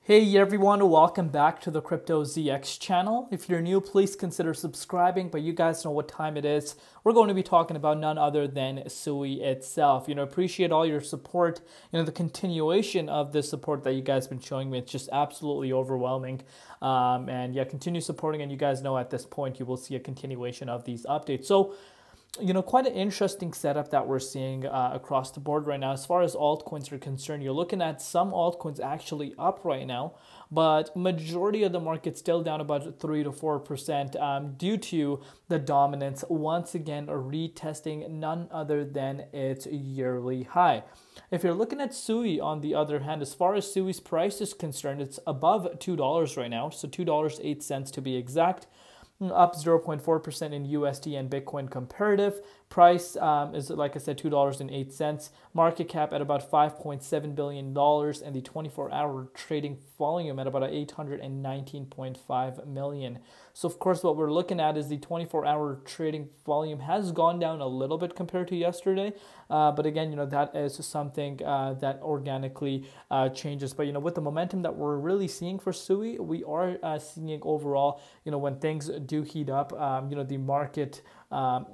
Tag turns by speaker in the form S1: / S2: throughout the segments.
S1: Hey everyone, welcome back to the Crypto ZX channel. If you're new, please consider subscribing, but you guys know what time it is. We're going to be talking about none other than SUI itself. Appreciate all your support, the continuation of the support that you guys have been showing me. It's just absolutely overwhelming. And yeah, continue supporting, and you guys know at this point you will see a continuation of these updates. So, quite an interesting setup that we're seeing across the board right now. As far as altcoins are concerned, you're looking at some altcoins actually up right now, but majority of the market still down about 3 to 4% due to the dominance once again retesting none other than its yearly high. If you're looking at SUI, on the other hand, as far as SUI's price is concerned, it's above $2 right now, so $2.08 to be exact. Up 0.4% in USD and Bitcoin comparative. Price is, like I said, $2.08. Market cap at about $5.7 billion, and the 24-hour trading volume at about 819.5 million. So, of course, what we're looking at is the 24-hour trading volume has gone down a little bit compared to yesterday. But again, that is something that organically changes. But, with the momentum that we're really seeing for SUI, we are seeing overall, when things do heat up, the market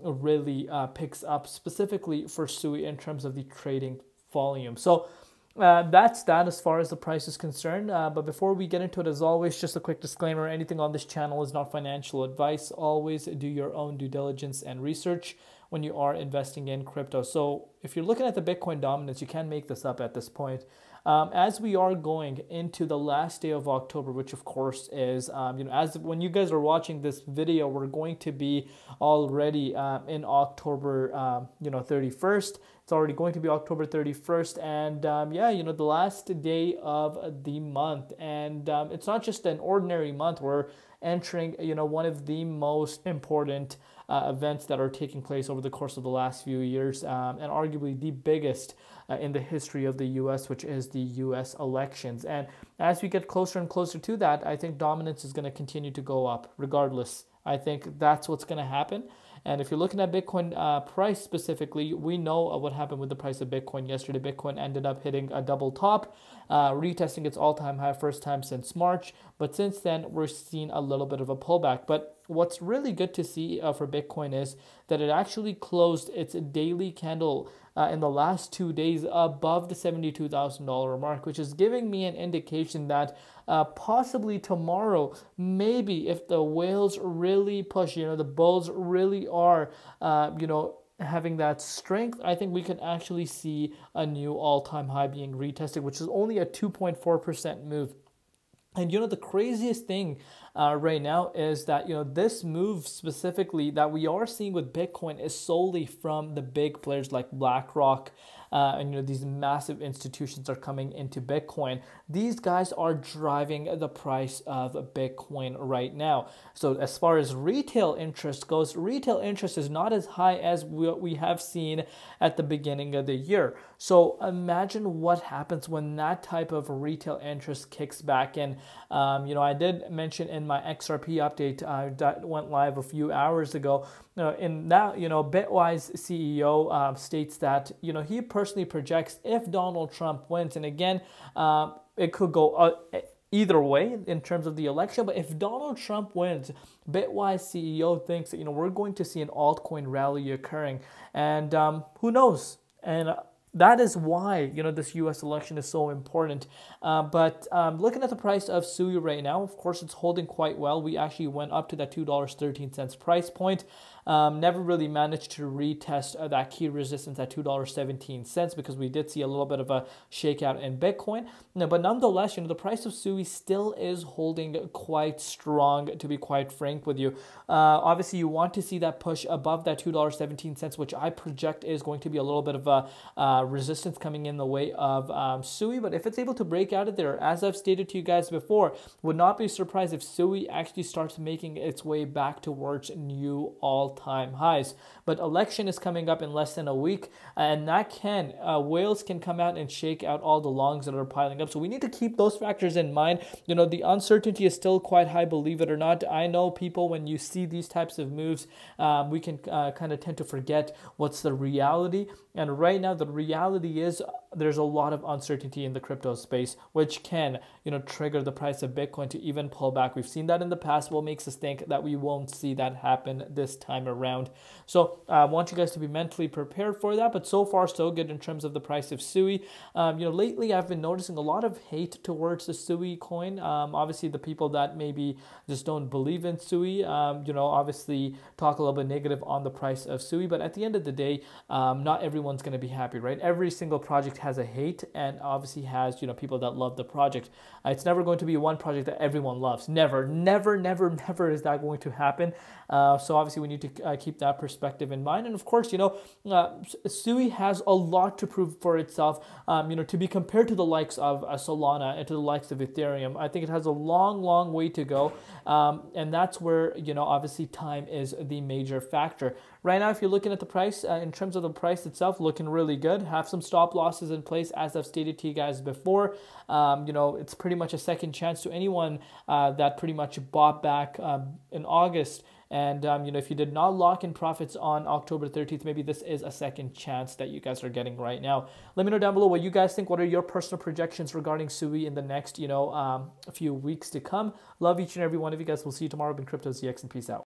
S1: really picks up specifically for SUI in terms of the trading volume. So that's that as far as the price is concerned. But before we get into it, as always, just a quick disclaimer: anything on this channel is not financial advice. Always do your own due diligence and research when you are investing in crypto. So if you're looking at the Bitcoin dominance, you can't make this up at this point. As we are going into the last day of October, which of course is, as when you guys are watching this video, we're going to be already in October, 31st. It's already going to be October 31st, and the last day of the month. And it's not just an ordinary month. We're entering, one of the most important events that are taking place over the course of the last few years, and arguably the biggest in the history of the U.S., which is the U.S. elections. And as we get closer and closer to that, I think dominance is going to continue to go up regardless. I think that's what's going to happen. And if you're looking at Bitcoin price specifically, we know what happened with the price of Bitcoin yesterday. Bitcoin ended up hitting a double top, retesting its all-time high, first time since March. But since then, we're seeing a little bit of a pullback. But what's really good to see for Bitcoin is that it actually closed its daily candle in the last 2 days above the $72,000 mark, which is giving me an indication that possibly tomorrow, maybe if the whales really push, the bulls really are, having that strength, I think we can actually see a new all-time high being retested, which is only a 2.4% move. And the craziest thing right now is that this move specifically that we are seeing with Bitcoin is solely from the big players like BlackRock, and these massive institutions are coming into Bitcoin. These guys are driving the price of Bitcoin right now. So as far as retail interest goes, retail interest is not as high as what we have seen at the beginning of the year. So imagine what happens when that type of retail interest kicks back in. I did mention in my XRP update that went live a few hours ago. In that, Bitwise CEO states that, he personally projects if Donald Trump wins, and again, it could go either way in terms of the election, but if Donald Trump wins, Bitwise CEO thinks that, we're going to see an altcoin rally occurring, and who knows? And that is why, this U.S. election is so important. But looking at the price of SUI right now, of course, it's holding quite well. We actually went up to that $2.13 price point. Never really managed to retest that key resistance at $2.17 because we did see a little bit of a shakeout in Bitcoin. But nonetheless, the price of SUI still is holding quite strong, to be quite frank with you. Obviously, you want to see that push above that $2.17, which I project is going to be a little bit of a resistance coming in the way of SUI. But if it's able to break out of there, as I've stated to you guys before, would not be surprised if SUI actually starts making its way back towards new all-time highs. But election is coming up in less than a week, and that whales can come out and shake out all the longs that are piling up. So we need to keep those factors in mind. The uncertainty is still quite high, believe it or not. I know people, when you see these types of moves, we can kind of tend to forget what's the reality. And right now, the reality is there's a lot of uncertainty in the crypto space, which can, trigger the price of Bitcoin to even pull back. We've seen that in the past. What makes us think that we won't see that happen this time around? So I want you guys to be mentally prepared for that. But so far, so good in terms of the price of SUI. Lately I've been noticing a lot of hate towards the SUI coin. Obviously, the people that maybe just don't believe in SUI, obviously talk a little bit negative on the price of SUI. But at the end of the day, not everyone's going to be happy, right? Every single project has a hate and obviously has, people that love the project. It's never going to be one project that everyone loves. Never, never, never, never is that going to happen. So obviously we need to keep that perspective in mind. And of course, SUI has a lot to prove for itself, to be compared to the likes of Solana and to the likes of Ethereum. I think it has a long, long way to go. And that's where, obviously time is the major factor. Right now, if you're looking at the price, in terms of the price itself, looking really good. Have some stop losses in place, as I've stated to you guys before. It's pretty much a second chance to anyone that pretty much bought back in August. And, if you did not lock in profits on October 30th, maybe this is a second chance that you guys are getting right now. Let me know down below what you guys think. What are your personal projections regarding SUI in the next, a few weeks to come? Love each and every one of you guys. We'll see you tomorrow. Been Crypto ZX, and peace out.